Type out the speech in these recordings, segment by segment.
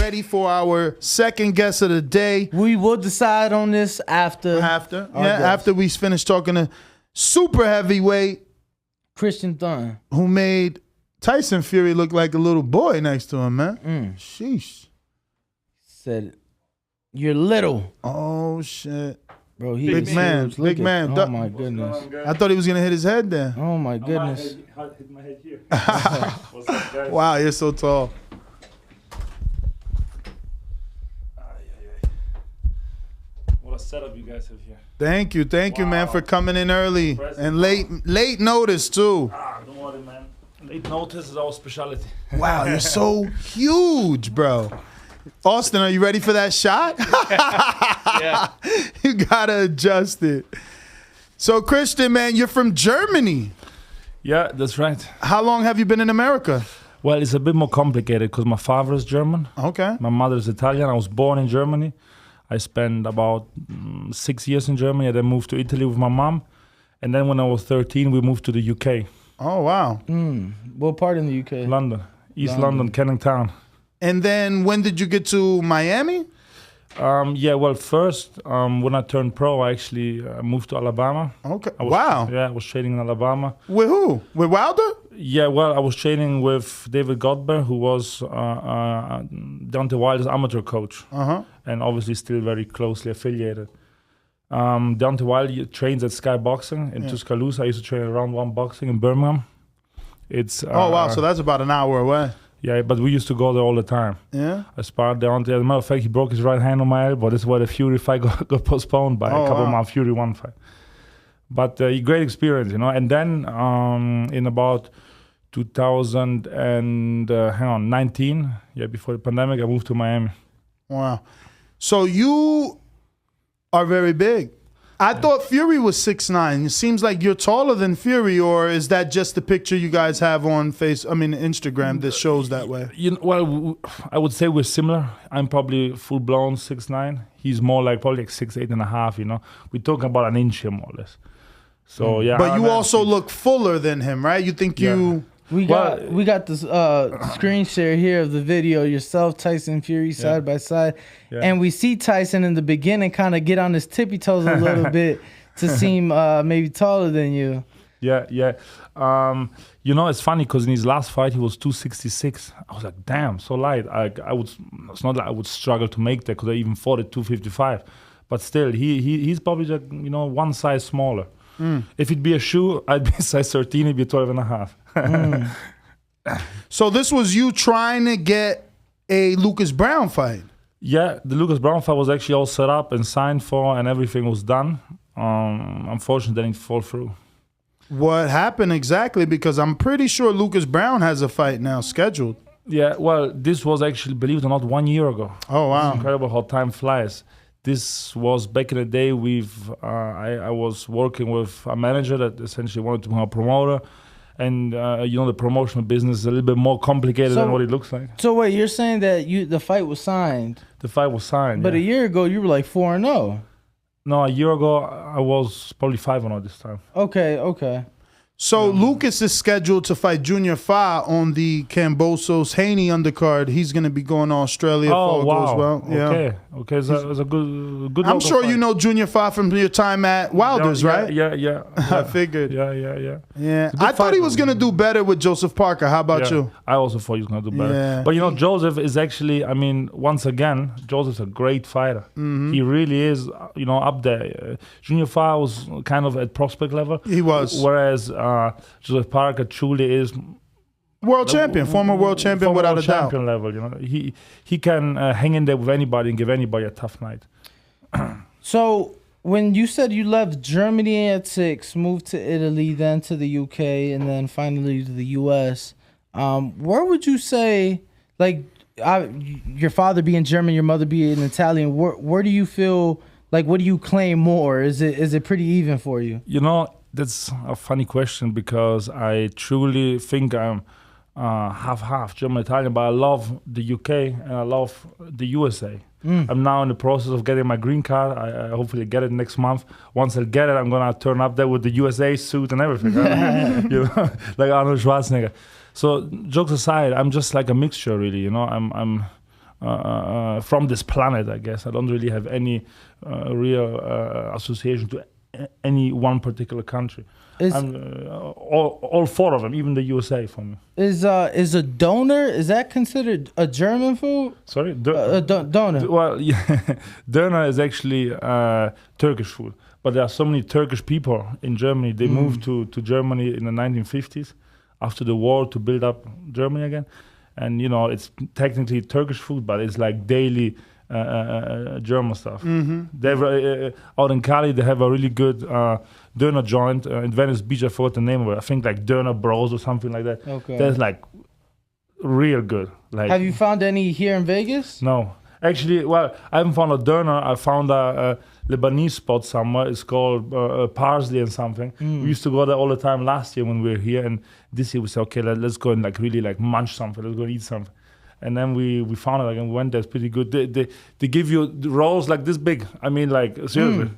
ready for our second guest of the day. We will decide on this after. After we finish talking to super heavyweight Christian Thun, who made Tyson Fury look like a little boy next to him, man. Sheesh. Said, "You're little." Oh shit. Bro, big man. Oh my goodness. I thought he was gonna hit his head there. Oh my goodness. Hit my head here. What's up, guys? Wow, you're so tall. What a setup you guys have here. Thank you, man, for coming in early and late notice too. Don't worry, man. Late notice is our specialty. Wow, you're so huge, bro. Austin, are you ready for that shot? Yeah. You gotta adjust it. So, Christian, man, you're from Germany. Yeah, that's right. How long have you been in America? Well, it's a bit more complicated because my father is German. Okay. My mother is Italian. I was born in Germany. I spent about 6 years in Germany. I then moved to Italy with my mom. And then when I was 13, we moved to the UK. Oh, wow. What part in the UK? London. East London, Canning Town. And then when did you get to Miami? Yeah, well, first, when I turned pro, I actually moved to Alabama. Okay. Wow. Yeah, I was training in Alabama. With who? With Wilder? Yeah, well, I was training with David Godber, who was Deontay Wilder's amateur coach. And obviously still very closely affiliated. Deontay Wilder trains at Sky Boxing in Tuscaloosa. I used to train at Round One Boxing in Birmingham. It's oh, wow, so that's about an hour away. Yeah, but we used to go there all the time. Yeah. I sparred Deontay. As a matter of fact, he broke his right hand on my elbow. This is why the Fury fight got postponed by a couple of months. Fury won fight. But great experience, you know. And then in about 2019, before the pandemic, I moved to Miami. Wow. So you are very big. I thought Fury was 6'9". It seems like you're taller than Fury, or is that just the picture you guys have on Instagram that shows that way? Well, I would say we're similar. I'm probably full-blown 6'9". He's more like probably like 6'8.5", you know. We're talking about an inch here, more or less. So, yeah. But you also look fuller than him, right? You think you... We got this screen share here of the video, yourself, Tyson Fury, side by side. Yeah. And we see Tyson in the beginning kind of get on his tippy toes a little bit to seem maybe taller than you. Yeah. You know, it's funny because in his last fight, he was 266. I was like, damn, so light. It's not like I would struggle to make that because I even fought at 255. But still, he's probably just, you know, one size smaller. If it'd be a shoe, I'd be size 13, it'd be 12.5. So this was you trying to get a Lucas Brown fight? Yeah, the Lucas Brown fight was actually all set up and signed for and everything was done. Unfortunately, it didn't fall through. What happened exactly? Because I'm pretty sure Lucas Brown has a fight now scheduled. Yeah, well, this was actually, believe it or not, 1 year ago. Oh, wow. It's incredible how time flies. This was back in the day I was working with a manager that essentially wanted to become a promoter. And, you know, the promotional business is a little bit more complicated than what it looks like. So wait, you're saying that the fight was signed? The fight was signed, But a year ago, you were like 4-0. No, a year ago, I was probably 5-0 this time. Okay. So Lucas is scheduled to fight Junior Fa on the Kambosos Haney undercard. He's going to be going to Australia if all goes well. Yeah. Okay. So it's a good. I'm sure you know Junior Fa from your time at Wilder's, right? Yeah. I figured. Yeah. I thought he was going to do better with Joseph Parker. How about you? I also thought he was going to do better. Yeah. But you know, Joseph is actually, I mean, once again, Joseph's a great fighter. He really is, you know, up there. Junior Fa was kind of at prospect level. He was. Whereas Joseph Parker truly is world champion, former world champion without a doubt. Champion level, you know, he can hang in there with anybody and give anybody a tough night. So when you said you left Germany at 6, moved to Italy, then to the UK, and then finally to the US, where would you say, like, your father being German, your mother being Italian, where do you feel like, what do you claim more? Is it pretty even for you? You know, that's a funny question because I truly think I'm half German-Italian, but I love the UK and I love the USA. I'm now in the process of getting my green card. I hopefully get it next month. Once I get it, I'm going to turn up there with the USA suit and everything. You know, like Arnold Schwarzenegger. So jokes aside, I'm just like a mixture, really. You know, from this planet, I guess. I don't really have any real association to any one particular country. All four of them, even the USA for me. Is a doner, is that considered a German food? Sorry? Doner. Well, yeah, doner is actually Turkish food. But there are so many Turkish people in Germany. They moved to Germany in the 1950s after the war to build up Germany again. And, you know, it's technically Turkish food, but it's like daily German stuff. They have, out in Cali, they have a really good doner joint in Venice Beach. I forgot the name of it. I think like Doner Bros or something like that. Okay. That's like real good. Like, have you found any here in Vegas? No. Actually, well, I haven't found a doner. I found a Lebanese spot somewhere. It's called Parsley and something. We used to go there all the time last year when we were here. And this year we said, okay, let's go and like really like munch something. Let's go and eat something. And then we found it, like, and we went there. It's pretty good. They give you the rolls like this big. I mean, like, seriously.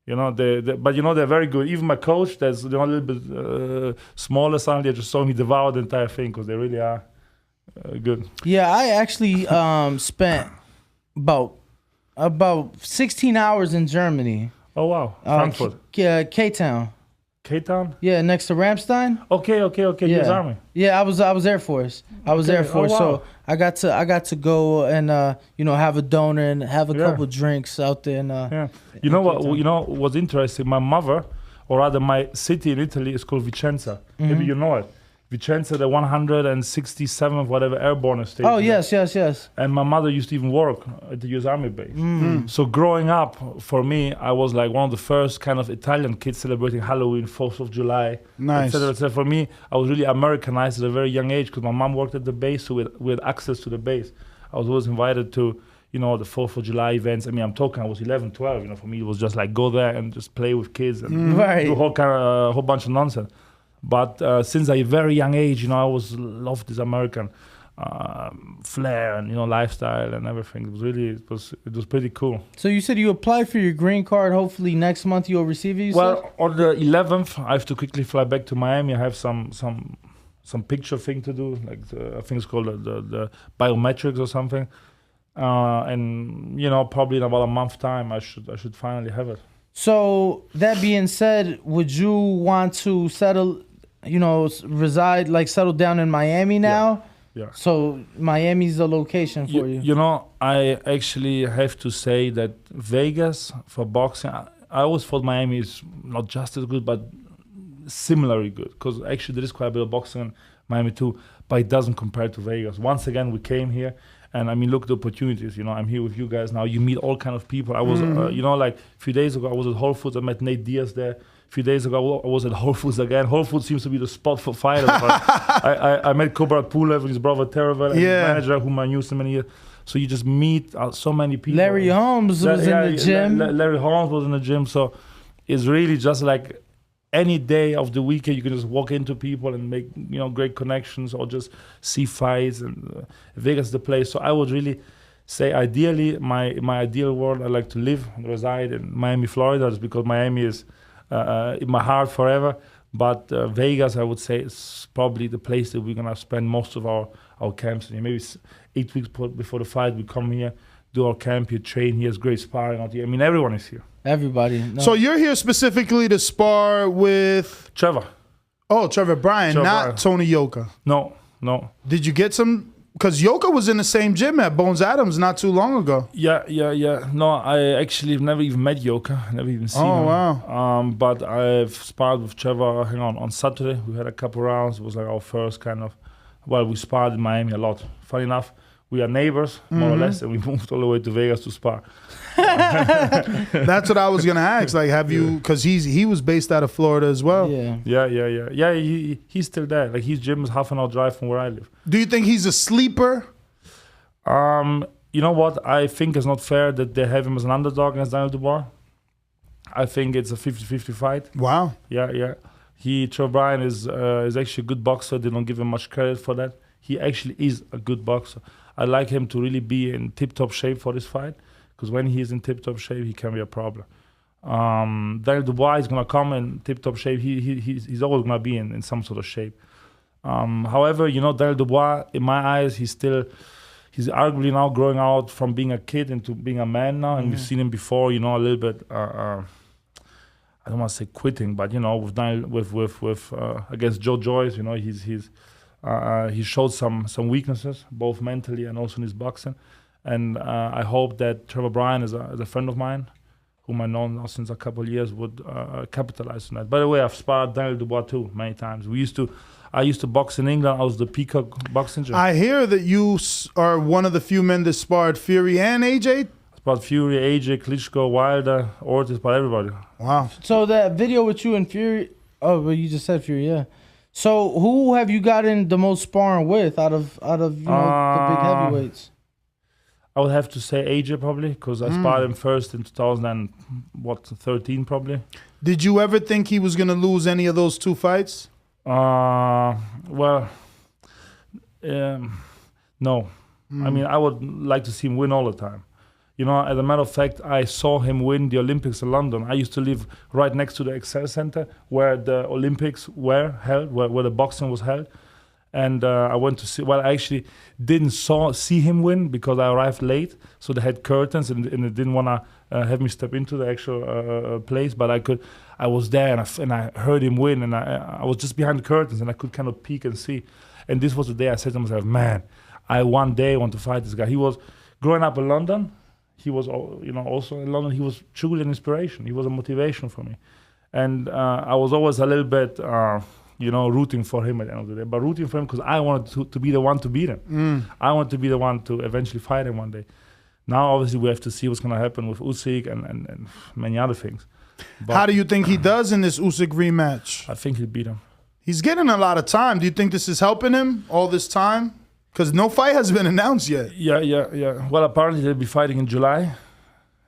You know, but you know, they're very good. Even my coach, that's, you know, a little bit smaller, suddenly I just saw me devour the entire thing because they really are good. Yeah, I actually spent about 16 hours in Germany. Oh, wow. Frankfurt. K-Town. K-Town? Yeah, next to Ramstein. Okay. Yeah. US Army. Yeah, I was Air Force. I was Air Force, wow. so I got to go and you know, have a doner and have a couple drinks out there. And you know what? You know what's interesting? My mother, or rather my city in Italy, is called Vicenza. Maybe you know it. Vicenza, the 167th whatever airborne station. Oh yes. And my mother used to even work at the US Army base. So growing up, for me, I was like one of the first kind of Italian kids celebrating Halloween, 4th of July, Nice. etc. For me, I was really Americanized at a very young age because my mom worked at the base, so we had access to the base. I was always invited to, you know, the 4th of July events. I mean, I was 11, 12. You know, for me, it was just like go there and just play with kids and do a whole bunch of nonsense. But since a very young age, you know, I always loved this American flair and, you know, lifestyle and everything. It was pretty cool. So you said you applied for your green card. Hopefully next month you'll receive it. On the 11th, I have to quickly fly back to Miami. I have some picture thing to do. Like I think it's called the biometrics or something. And you know, probably in about a month's time, I should finally have it. So that being said, would you want to settle? You know, settle down in Miami now? Yeah. So Miami's the location for you. You know, I actually have to say that Vegas for boxing, I always thought Miami is not just as good, but similarly good. Because actually there is quite a bit of boxing in Miami too, but it doesn't compare to Vegas. Once again, we came here. And I mean, look at the opportunities. You know, I'm here with you guys now. You meet all kind of people. I was, you know, like a few days ago, I was at Whole Foods. I met Nate Diaz there. A few days ago, I was at Whole Foods again. Whole Foods seems to be the spot for fighters. I met Kubrat Pulev, his brother Trevor, and his manager, whom I knew so many years. So you just meet so many people. Larry Holmes was in the gym. Larry Holmes was in the gym. So it's really just like any day of the weekend, you can just walk into people and make, you know, great connections or just see fights. And Vegas is the place. So I would really say, ideally, my ideal world, I like to live and reside in Miami, Florida, just because Miami is in my heart forever. But Vegas, I would say, is probably the place that we're gonna spend most of our camps in. Maybe 8 weeks before the fight, we come here, do our camp here, train here. It's great sparring out here. I mean, everyone is here. Everybody. No. So you're here specifically to spar with Trevor. Oh, Trevor Bryant, not Tony Yoka. No. Did you get some? Because Yoka was in the same gym at Bones Adams not too long ago. Yeah. No, I actually have never even met Yoka. Never even seen him. Oh, wow. But I've sparred with Trevor. Hang on Saturday. We had a couple rounds. It was like our first kind of. Well, we sparred in Miami a lot. Funny enough, we are neighbors, more or less, and we moved all the way to Vegas to spar. That's what I was gonna ask. Like, have you? Because he was based out of Florida as well. Yeah. He's still there. Like, his gym is half an hour drive from where I live. Do you think he's a sleeper? You know what? I think it's not fair that they have him as an underdog against Daniel Dubois. I think it's a 50-50 fight. Wow. Yeah. Trevor Bryant is actually a good boxer. They don't give him much credit for that. He actually is a good boxer. I like him to really be in tip-top shape for this fight, because when he is in tip-top shape, he can be a problem. Daniel Dubois is going to come in tip-top shape. He's always going to be in some sort of shape. However, you know, Daniel Dubois, in my eyes, he's still he's arguably now growing out from being a kid into being a man now, and we've seen him before, a little bit. I don't want to say quitting, but with against Joe Joyce, he showed some weaknesses, both mentally and also in his boxing. And I hope that Trevor Bryant is a friend of mine, whom I know now since a couple of years, would capitalize on that. By the way, I've sparred Daniel Dubois too many times. I used to box in England. I was the Peacock boxing gym. I hear that you are one of the few men that sparred Fury and AJ. Sparred Fury, AJ, Klitschko, Wilder, Ortiz, but everybody. Wow. So that video with you and Fury. Oh, well, you just said Fury, yeah. So who have you gotten the most sparring with out of the big heavyweights? I would have to say AJ probably, because I sparred him first in 2013 probably. Did you ever think he was going to lose any of those 2 fights? No. I mean, I would like to see him win all the time. As a matter of fact, I saw him win the Olympics in London. I used to live right next to the Excel Center where the Olympics were held, where the boxing was held. And I went to see. Well, I actually didn't see him win because I arrived late, so they had curtains and they didn't want to have me step into the actual place. But I was there and I heard him win, and I was just behind the curtains and I could kind of peek and see. And this was the day I said to myself, "Man, I one day want to fight this guy." He was growing up in London. He was, also in London. He was truly an inspiration. He was a motivation for me, and I was always a little bit. Rooting for him at the end of the day. But rooting for him because I wanted to be the one to beat him. I want to be the one to eventually fight him one day. Now, obviously, we have to see what's going to happen with Usyk and many other things. But how do you think he does in this Usyk rematch? I think he'll beat him. He's getting a lot of time. Do you think this is helping him all this time? Because no fight has been announced yet. Yeah. Well, apparently they'll be fighting in July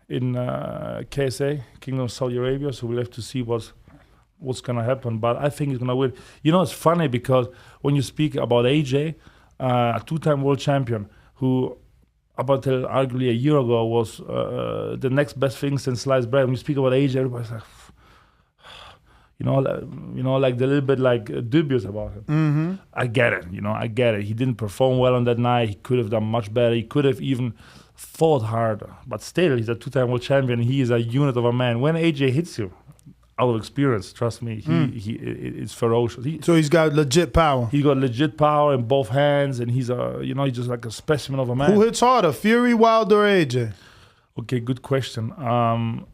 in KSA, Kingdom of Saudi Arabia. So we'll have to see what's going to happen, but I think he's going to win. It's funny because when you speak about AJ, a two-time world champion who up until arguably a year ago was the next best thing since sliced bread. When you speak about AJ, everybody's like, like they're a little bit like dubious about him. Mm-hmm. I get it, I get it. He didn't perform well on that night. He could have done much better. He could have even fought harder, but still, he's a two-time world champion. He is a unit of a man. When AJ hits you, out of experience, trust me, it's ferocious. So he's got legit power. He's got legit power in both hands, and he's he's just like a specimen of a man. Who hits harder, Fury, Wilder, or AJ? Okay, good question.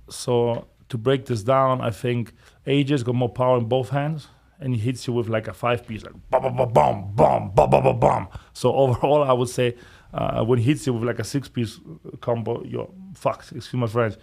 So to break this down, I think AJ's got more power in both hands, and he hits you with like a 5-piece, like bam, bam, bam, bam, bam, bam, bam, bam, bam. So overall, I would say when he hits you with like a 6-piece combo, you're fucked. Excuse my French.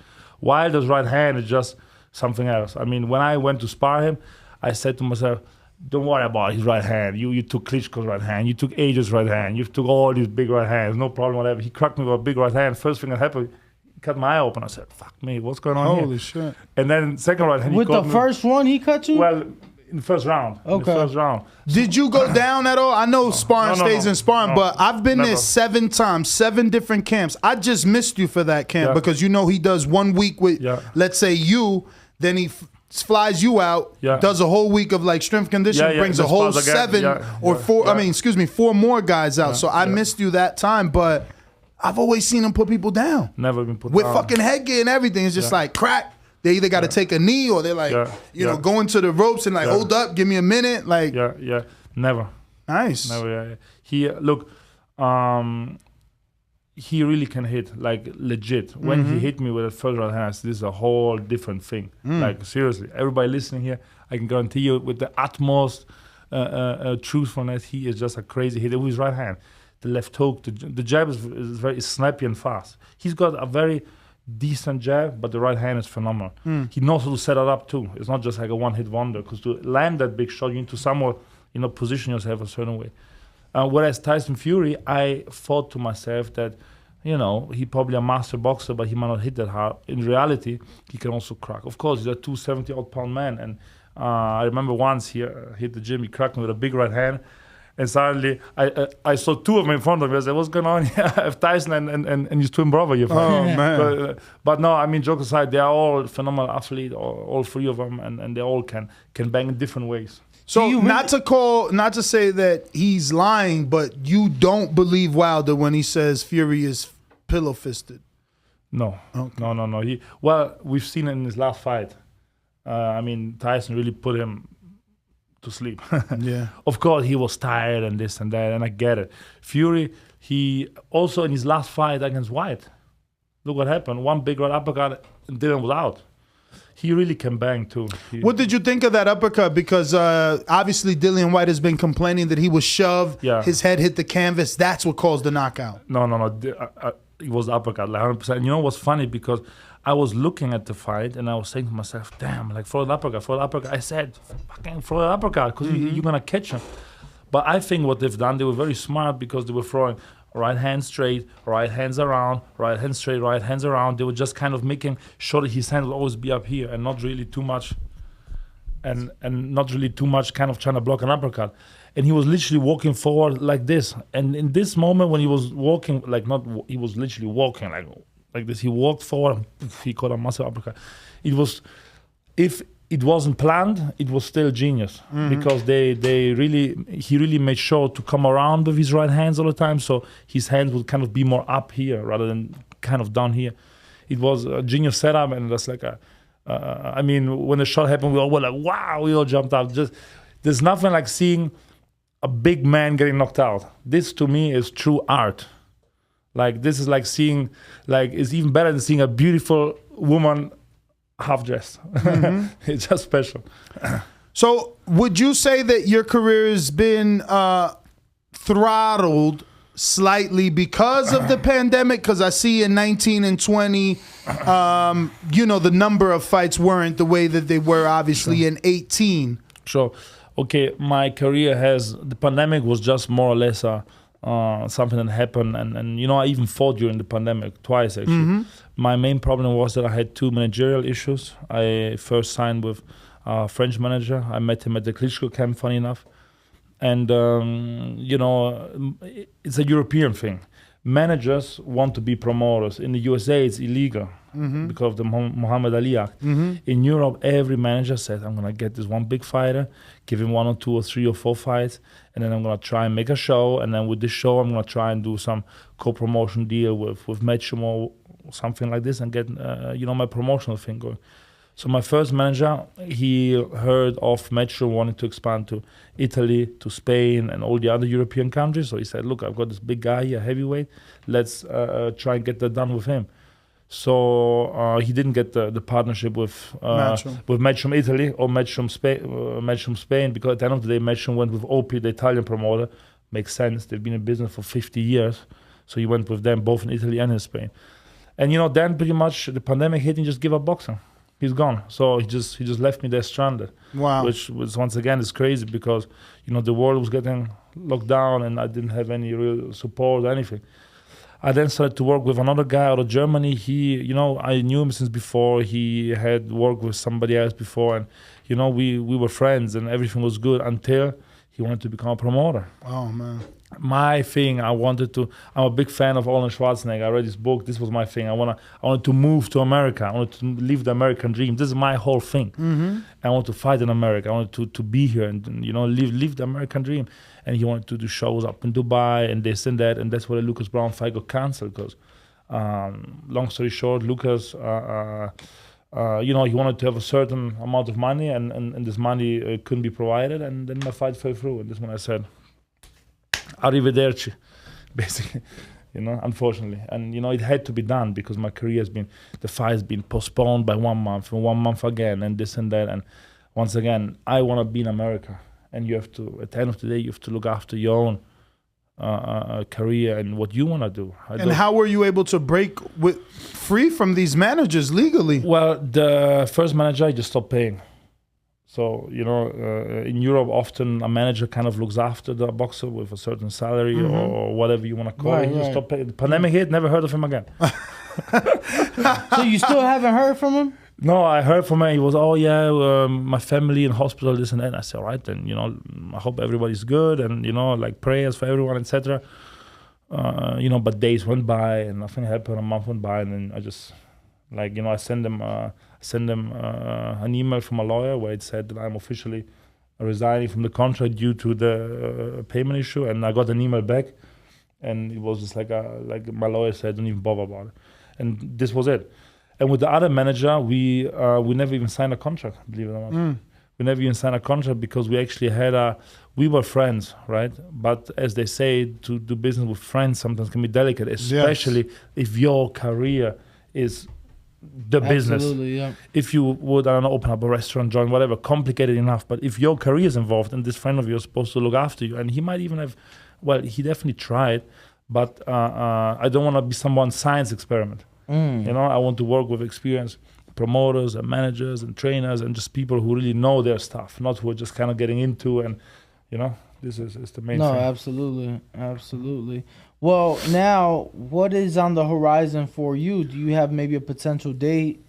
Wilder's right hand is just something else. I mean, when I went to spar him, I said to myself, don't worry about his right hand. You took Klitschko's right hand. You took AJ's right hand. You took all these big right hands. No problem, whatever. He cracked me with a big right hand. First thing that happened, he cut my eye open. I said, fuck me, what's going on here? Holy shit. And then second right hand, with the first one, he cut you? Well, in the first round. Okay. In the first round. Did you go down at all? I know sparring stays in sparring, but I've been there 7 times, 7 different camps. I just missed you for that camp because he does 1 week with, let's say you, then he flies you out, does a whole week of like strength conditioning, brings a whole 7 or 4, 4 more guys out. So I missed you that time, but I've always seen him put people down. Never been put with down. With fucking headgear and everything. It's just like crack. They either got to take a knee or they're like, going to the ropes and like, hold up, give me a minute. Like, never. Nice. Never. He he really can hit, like legit. When he hit me with a first right hand, this is a whole different thing. Like seriously, everybody listening here, I can guarantee you with the utmost truthfulness, he is just a crazy hitter with his right hand. The left hook, the jab is very snappy and fast. He's got a very decent jab, but the right hand is phenomenal. He knows how to set it up too. It's not just like a one-hit wonder, because to land that big shot, you need to somewhat, position yourself a certain way. Whereas Tyson Fury, I thought to myself that, he probably a master boxer, but he might not hit that hard. In reality, he can also crack. Of course, he's a 270-odd-pound man, and I remember once he hit the gym, he cracked me with a big right hand, and suddenly I saw 2 of them in front of me. I said, what's going on here? I have Tyson and his twin brother here. Oh, man. But no, I mean, jokes aside, they are all phenomenal athletes, all 3 of them, and they all can bang in different ways. So not to say that he's lying, but you don't believe Wilder when he says Fury is pillow fisted. No, Okay. no. We've seen it in his last fight. Tyson really put him to sleep. Yeah. Of course, he was tired and this and that, and I get it. Fury, he also in his last fight against White, look what happened. One big right uppercut, and Dylan was out. He really can bang too. What did you think of that uppercut? Because obviously Dillian White has been complaining that he was shoved, his head hit the canvas. That's what caused the knockout. No. It was the uppercut, like 100%. And you know what's funny? Because I was looking at the fight and I was saying to myself, damn, like throw the uppercut. I said, fucking throw the uppercut because you're going to catch him. But I think what they've done, they were very smart because they were throwing right hand straight, right hands around, right hand straight, right hands around. They were just kind of making sure that his hand will always be up here and not really too much and not really too much kind of trying to block an uppercut. And he was literally walking forward like this. And in this moment when he was walking, he was literally walking like this. He walked forward and poof, he caught a massive uppercut. If it wasn't planned, it was still genius because he really made sure to come around with his right hands all the time, so his hands would kind of be more up here rather than kind of down here. It was a genius setup, and that's like when the shot happened, we all were like, wow, we all jumped up. There's nothing like seeing a big man getting knocked out. This to me is true art. Like this is like seeing, like it's even better than seeing a beautiful woman half dressed. It's just special. So would you say that your career has been throttled slightly because of the pandemic? Because I see in 19 and 20, the number of fights weren't the way that they were obviously in 18. Sure. Okay, my career the pandemic was just more or less something that happened. And I even fought during the pandemic twice, actually. My main problem was that I had two managerial issues. I first signed with a French manager. I met him at the Klitschko camp, funny enough. And, it's a European thing. Managers want to be promoters. In the USA, it's illegal because of the Muhammad Ali Act. In Europe, every manager said, I'm going to get this one big fighter, give him 1 or 2 or 3 or 4 fights, and then I'm going to try and make a show. And then with this show, I'm going to try and do some co-promotion deal with Matchroom or something like this and get, my promotional thing going. So my first manager, he heard of Matchroom wanting to expand to Italy, to Spain, and all the other European countries. So he said, look, I've got this big guy here, heavyweight. Let's try and get that done with him. So he didn't get the partnership with Matchroom Italy or Matchroom Spain, because at the end of the day, Matchroom went with OP, the Italian promoter. Makes sense. They've been in business for 50 years. So he went with them both in Italy and in Spain. And, then pretty much the pandemic hit and just gave up boxing. He's gone. So he just left me there stranded. Wow. Which was, once again, is crazy because, the world was getting locked down and I didn't have any real support or anything. I then started to work with another guy out of Germany. He, I knew him since before. He had worked with somebody else before. And, we were friends and everything was good until he wanted to become a promoter. Oh, man. My thing, I'm a big fan of Arnold Schwarzenegger. I read his book. This was my thing. I wanted to move to America. I wanted to live the American dream. This is my whole thing. I want to fight in America. I wanted to be here and live the American dream. And he wanted to do shows up in Dubai and this and that. And that's why the Lucas Brown fight got canceled. Because, long story short, Lucas, he wanted to have a certain amount of money, and this money couldn't be provided. And then my fight fell through. And this one I said, arrivederci, basically, unfortunately. And, it had to be done because my career the fight has been postponed by 1 month and 1 month again and this and that. And once again, I want to be in America. And you have to, at the end of the day, you have to look after your own career and what you want to do. And how were you able to break free from these managers legally? Well, the first manager, I just stopped paying. So, in Europe, often a manager kind of looks after the boxer with a certain salary or whatever you want to call it. He just stopped paying. The pandemic hit, never heard of him again. So you still haven't heard from him? No, I heard from him. He was, my family in hospital, this and that. I said, all right, then, I hope everybody's good and, prayers for everyone, etc. But days went by and nothing happened. A month went by and then I just, I sent them an email from a lawyer where it said that I'm officially resigning from the contract due to the payment issue, and I got an email back, and it was just like my lawyer said, don't even bother about it, and this was it. And with the other manager, we never even signed a contract, believe it or not. We never even signed a contract because we actually we were friends, right? But as they say, to do business with friends sometimes can be delicate, especially if your career is the business. Yeah. If you would, I don't know, open up a restaurant, join whatever, complicated enough. But if your career is involved and this friend of yours is supposed to look after you, and he might even have, well, he definitely tried, but I don't want to be someone's science experiment. You know, I want to work with experienced promoters and managers and trainers and just people who really know their stuff, not who are just kind of getting into, and, you know, this is the main thing. No, absolutely. Well, now, what is on the horizon for you? Do you have maybe a potential date,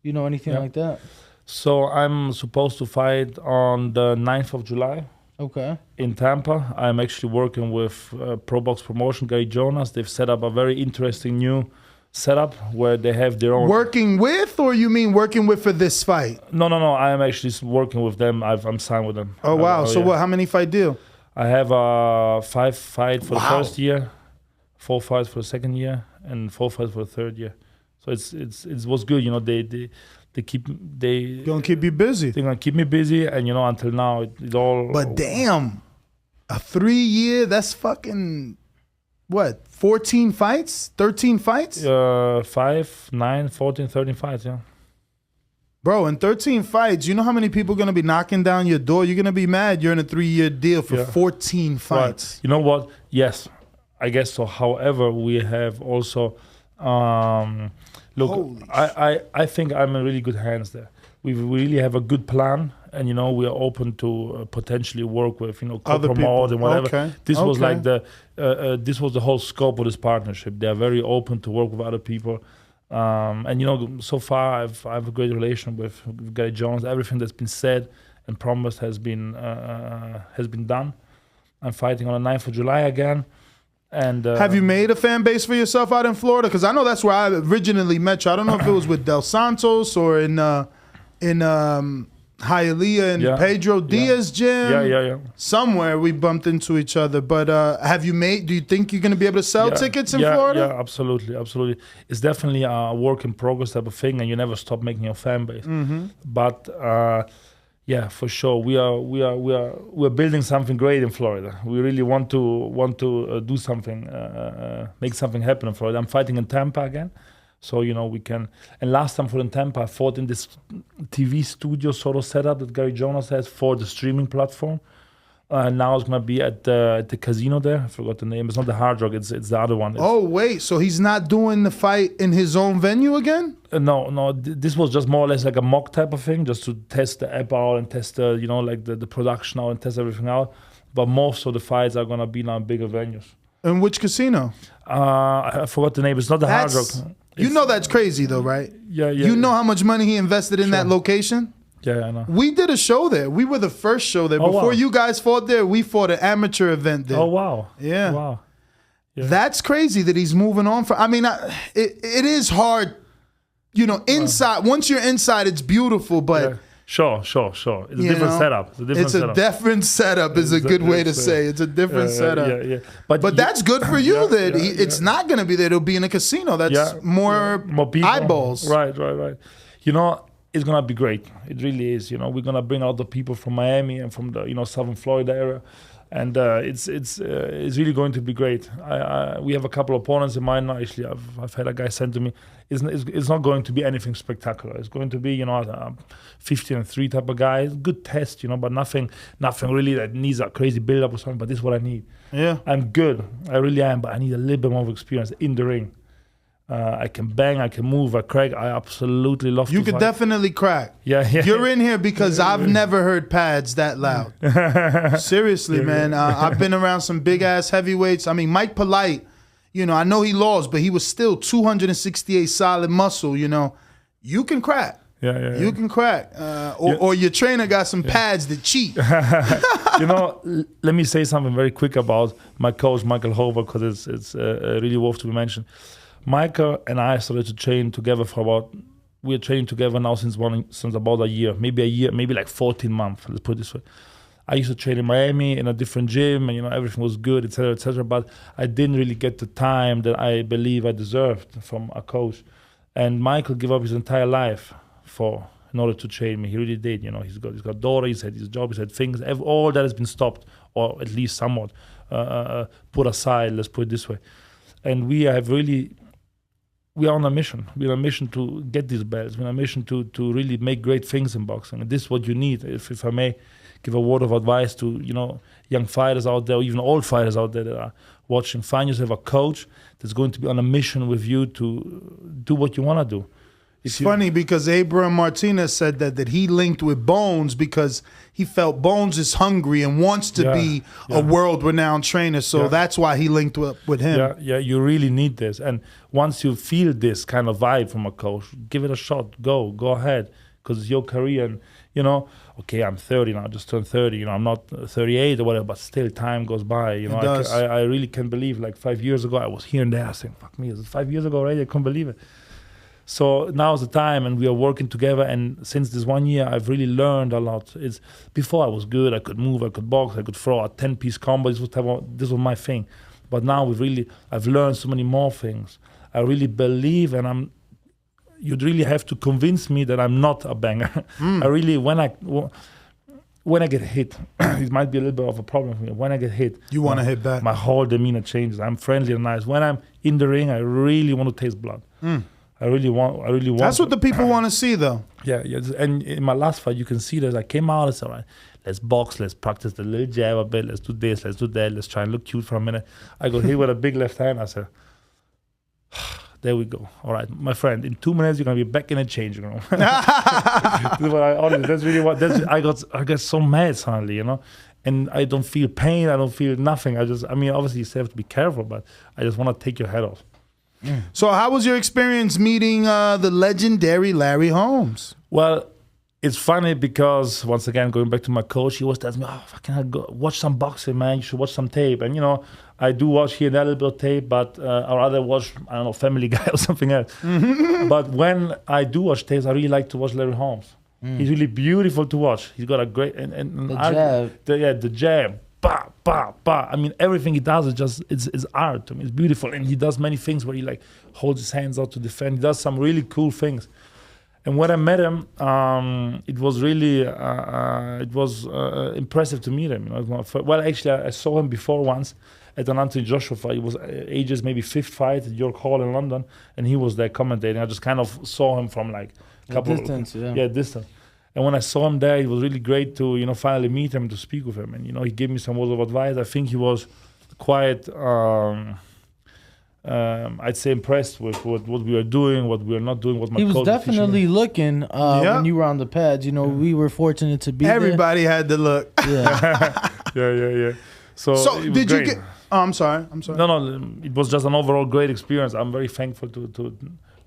anything like that? So I'm supposed to fight on the 9th of July. Okay. In Tampa. I'm actually working with Pro Box Promotion, Gary Jonas. They've set up a very interesting new setup where they have their own. Working with, or you mean working with for this fight? No. I am actually working with them. I'm signed with them. Oh wow! So what? How many fight deal? I have 5 fights for the first year, 4 fights for the second year, and 4 fights for the third year. So it was good. They gonna keep you busy. They're gonna keep me busy, and until now it all. But damn, a 3-year. That's fucking. What, 14 fights? 13 fights? 5, 9, 14, 13 fights, yeah. Bro, in 13 fights, you know how many people are going to be knocking down your door? You're going to be mad you're in a 3-year deal for 14 fights. Right. You know what? Yes, I guess so. However, we have also... look, I think I'm in really good hands there. We really have a good plan, and we are open to potentially work with co-promote and whatever. Okay. This was like this was the whole scope of this partnership. They are very open to work with other people, and so far I have a great relation with Gary Jones. Everything that's been said and promised has been done. I'm fighting on the 9th of July again. And have you made a fan base for yourself out in Florida? Because I know that's where I originally met you. I don't know if it was with Del Santos or in Hialeah and Pedro Diaz gym. Yeah. Somewhere we bumped into each other. But do you think you're going to be able to sell tickets in Florida? Yeah, absolutely. It's definitely a work in progress type of thing, and you never stop making your fan base. But for sure, we're building something great in Florida. We really want to do something, make something happen in Florida. I'm fighting in Tampa again. So, we can. And last time in Tampa, I fought in this TV studio sort of setup that Gary Jonas has for the streaming platform. Now it's going to be at the casino there. I forgot the name. It's not the Hard Rock. It's the other one. Wait. So he's not doing the fight in his own venue again? No. This was just more or less like a mock type of thing, just to test the app out and test the production out and test everything out. But most of the fights are going to be now in bigger venues. In which casino? I forgot the name. It's not the Hard Rock. That's crazy though, right? Yeah. You know how much money he invested in that location? Yeah, I know. We did a show there. We were the first show there. Before you guys fought there, we fought an amateur event there. Oh, wow. Yeah. Wow. Yeah. That's crazy that he's moving on. It is hard, inside. Once you're inside, it's beautiful, but... Yeah. Sure. It's a different setup. It's a different setup is a good way to say. It's a different setup. Yeah. But that's good for you that it's not going to be there. It'll be in a casino. That's more people. Eyeballs. Right. It's going to be great. It really is. We're going to bring out the people from Miami and from the Southern Florida area. And it's really going to be great. We have a couple of opponents in mind now. Actually, I've had a guy send to me. It's not going to be anything spectacular. It's going to be a 15-3 type of guy. Good test, but nothing really that needs a crazy build up or something. But this is what I need. Yeah, I'm good. I really am. But I need a little bit more experience in the ring. I can bang, I can move, I crack. I absolutely love to fight. You could definitely crack. Yeah. You're in here because I've never heard pads that loud. Seriously, man. I've been around some big-ass heavyweights. I mean, Mike Polite, I know he lost, but he was still 268 solid muscle, You can crack. Yeah. You can crack. Or your trainer got some pads that cheat. Let me say something very quick about my coach, Michael Hover, because it's really worth to be mentioned. Michael and I started to train together we're training together now since about a year, maybe like 14 months, let's put it this way. I used to train in Miami in a different gym, and everything was good, etc., etc. But I didn't really get the time that I believe I deserved from a coach. And Michael gave up his entire life in order to train me. He really did. He's got a daughter. He's had his job. He's had things. All that has been stopped, or at least somewhat put aside. Let's put it this way. And we are on a mission. We're on a mission to get these belts. We're on a mission to really make great things in boxing. And this is what you need. If I may give a word of advice to young fighters out there, or even old fighters out there that are watching, find yourself a coach that's going to be on a mission with you to do what you want to do. It's funny because Abraham Martinez said that he linked with Bones because he felt Bones is hungry and wants to be a world-renowned trainer. So that's why he linked up with him. Yeah, you really need this. And once you feel this kind of vibe from a coach, give it a shot. Go ahead, because it's your career. And, okay, I'm 30 now, I just turned 30. I'm not 38 or whatever, but still time goes by. I really can't believe, like 5 years ago, I was here and there saying, fuck me, is it 5 years ago already? I couldn't believe it. So now's the time, and we are working together. And since this 1 year, I've really learned a lot. Before I was good, I could move, I could box, I could throw a 10-piece combo. This was my thing. But now I've learned so many more things. I really believe, and you'd really have to convince me that I'm not a banger. I really, when I get hit, it might be a little bit of a problem for me. When I get hit, you want to hit back. My whole demeanor changes. I'm friendly and nice. When I'm in the ring, I really want to taste blood. I really want. That's what the people want to see, though. Yeah. And in my last fight, you can see that I came out. It's all right. Let's box. Let's practice the little jab a bit. Let's do this. Let's do that. Let's try and look cute for a minute. I got hit with a big left hand. I said, there we go. All right, my friend. In 2 minutes, you're gonna be back in a changing room. That's really what. I got so mad suddenly, and I don't feel pain. I don't feel nothing. Obviously, you still have to be careful, but I just want to take your head off. So how was your experience meeting the legendary Larry Holmes? Well, it's funny because, once again, going back to my coach, he was telling me, can I go watch some boxing, man? You should watch some tape. And, I do watch here and there a little bit of tape, but I'd rather watch, I don't know, Family Guy or something else. But when I do watch tapes, I really like to watch Larry Holmes. He's really beautiful to watch. He's got a great... The jab. Bah, bah, bah. Everything he does is just, it's art to me. It's beautiful. And he does many things where he holds his hands out to defend. He does some really cool things. And when I met him, it was really, impressive to meet him. Well, actually, I saw him before once at an Anthony Joshua fight. It was AJ's maybe 5th fight at York Hall in London. And he was there commentating. I just kind of saw him from distance. Distance. And when I saw him there, it was really great to, finally meet him, to speak with him. And, he gave me some words of advice. I think he was quite, I'd say, impressed with what we were doing, what we were not doing, what my coach was definitely looking when you were on the pads. We were fortunate to be Everybody had to look. Yeah. yeah. So did you get... Oh, I'm sorry. No, it was just an overall great experience. I'm very thankful to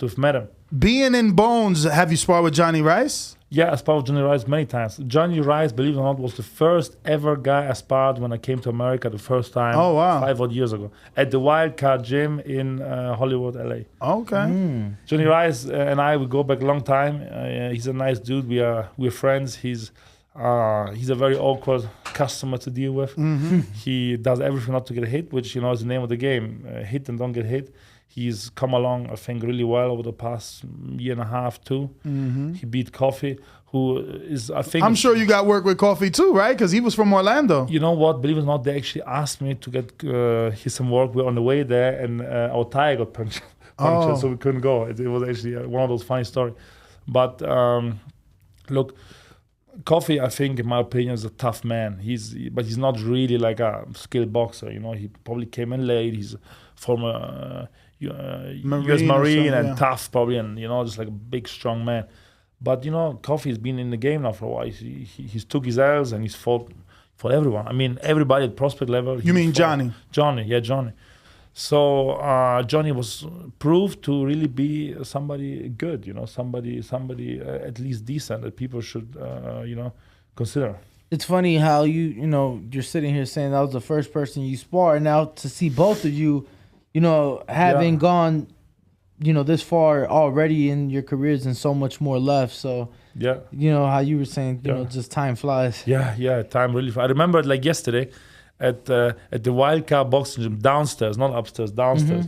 have met him. Being in Bones, have you sparred with Johnny Rice? Yeah, I sparred with Johnny Rice many times. Johnny Rice, believe it or not, was the first ever guy I sparred when I came to America the first time. Oh, wow. 5 odd years ago. At the Wildcard Gym in Hollywood, LA. Okay. Johnny Rice and I, we go back a long time. He's a nice dude. We're friends. He's a very awkward customer to deal with. He does everything not to get hit, which, is the name of the game. Hit and don't get hit. He's come along, I think, really well over the past year and a half, too. He beat Coffee, who is, I think... I'm sure you got work with Coffee, too, right? Because he was from Orlando. You know what? Believe it or not, they actually asked me to get some work. We're on the way there, and our tire got punctured, so we couldn't go. It was actually one of those funny stories. But, look... Coffee, I think, in my opinion, is a tough man. But he's not really like a skilled boxer. He probably came in late. He's former U.S. Marine and tough, probably, and just like a big, strong man. But Coffee has been in the game now for a while. He's took his L's and he's fought for everyone. Everybody at prospect level. You mean Johnny? Johnny. So Johnny was proved to really be somebody good, somebody at least decent that people should, consider. It's funny how you're sitting here saying that was the first person you sparred. Now to see both of you, having gone this far already in your careers and so much more left. So Yeah. how you were saying, just time flies. Yeah, time really. I remember it like yesterday at the Wildcard boxing gym downstairs, not upstairs, downstairs.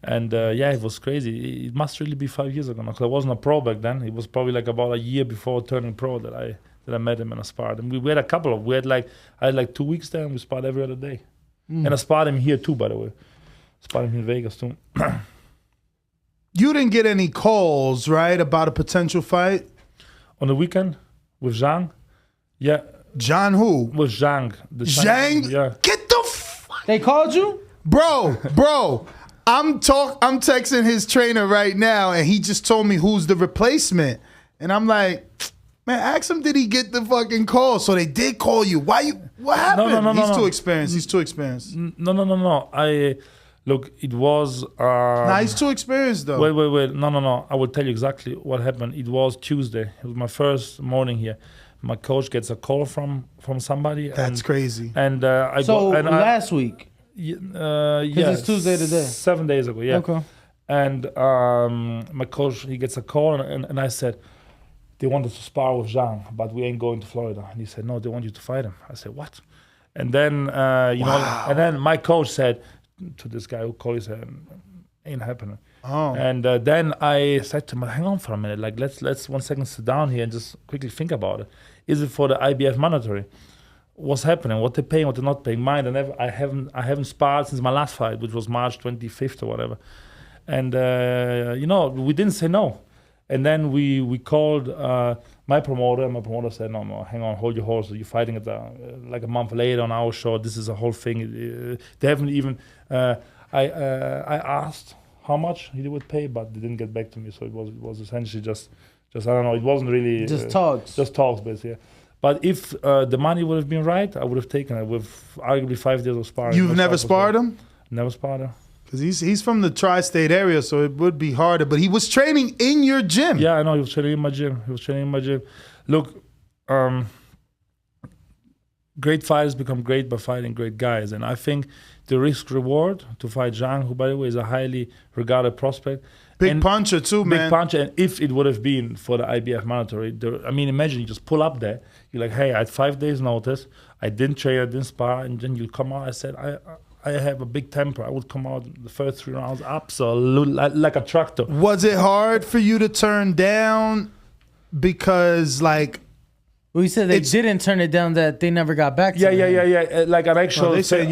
And it was crazy. It must really be 5 years ago now, because I wasn't a pro back then. It was probably like about a year before turning pro that I met him and I sparred. And we had I had like 2 weeks there, and we sparred every other day. And I sparred him here too, by the way. Sparred him in Vegas too. You didn't get any calls, right, about a potential fight? On the weekend with Zhang? Yeah. John who? With Zhang. Zhang? Yeah. Get the fuck. They called you? Bro. I'm texting his trainer right now, and he just told me who's the replacement. And I'm like, man, ask him, did he get the fucking call? So they did call you. What happened? No, He's too experienced. No. Look, it was... he's too experienced, though. Wait. No. I will tell you exactly what happened. It was Tuesday. It was my first morning here. My coach gets a call from somebody. That's crazy. And last week? Because it's Tuesday today. 7 days ago, yeah. Okay. And my coach, he gets a call, and I said, they wanted to spar with Zhang, but we ain't going to Florida. And he said, no, they want you to fight him. I said, what? And then, and then my coach said to this guy who called, he said, ain't happening. Oh. And then I said to him, hang on for a minute, like let's 1 second sit down here and just quickly think about it. Is it for the IBF mandatory? What's happening? What they're paying? What they're not paying? Mind, I haven't sparred since my last fight, which was March 25th or whatever. And we didn't say no. And then we called my promoter, and my promoter said, no, hang on, hold your horse. You're fighting at like a month later on our show. This is a whole thing. They haven't even. I asked how much he would pay, but they didn't get back to me. So it was essentially just I don't know. It wasn't really just talks. Just talks, basically. Yeah. But if the money would have been right, I would have taken it with arguably 5 days of sparring. You've never sparred him? Never sparred him. Because he's from the tri-state area, so it would be harder. But he was training in your gym. Yeah, I know. He was training in my gym. Look, great fighters become great by fighting great guys. And I think the risk-reward to fight Zhang, who, by the way, is a highly regarded prospect. Big puncher, too, man. Big puncher. And if it would have been for the IBF mandatory, imagine you just pull up there. You're like, hey, I had 5 days notice. I didn't train, I didn't spar. And then you come out. I said, I have a big temper. I would come out the first 3 rounds absolutely like a tractor. Was it hard for you to turn down because, like... Well, you said they didn't turn it down, that they never got back to you. Yeah. Like an actual... they saying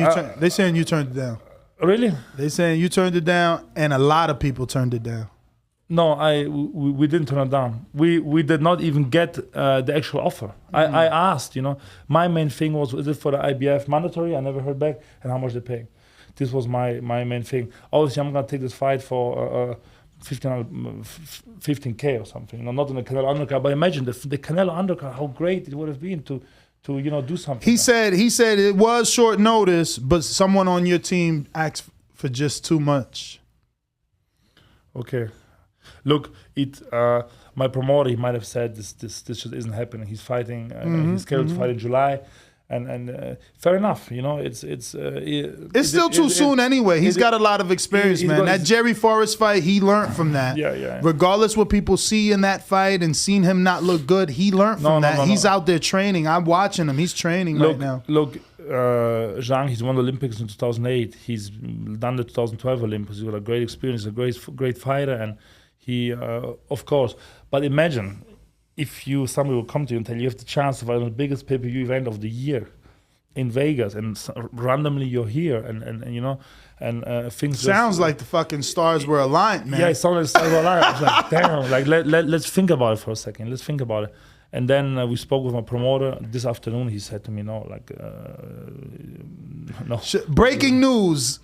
you turned it down. Really? They saying you turned it down, and a lot of people turned it down. No, we didn't turn it down. We did not even get the actual offer. I asked, my main thing was, is it for the IBF mandatory? I never heard back, and how much they pay. This was my main thing. Obviously, I'm gonna take this fight for 15K or something. Not in the Canelo undercard, but imagine the Canelo undercard, how great it would have been to do something. He said it was short notice, but someone on your team asked for just too much. Okay. Look, my promoter, he might have said this just isn't happening. He's fighting. He's scheduled to fight in July, and fair enough. It's still too soon anyway. He's got a lot of experience, man. That Jerry Forrest fight, he learned from that. Yeah. Regardless what people see in that fight and seen him not look good, he learned from that. He's out there training. I'm watching him. He's training right now. Look, Zhang, he's won the Olympics in 2008. He's done the 2012 Olympics. He's got a great experience, a great fighter, and he, of course. But imagine if somebody will come to you and tell you have the chance to fight on the biggest pay-per-view event of the year in Vegas, and randomly you're here, and things. Sounds like the fucking stars were aligned, man. Yeah, it sounded like the stars were aligned. I was like, damn, like let's think about it for a second. Let's think about it. And then we spoke with my promoter this afternoon. He said to me, no. Breaking news.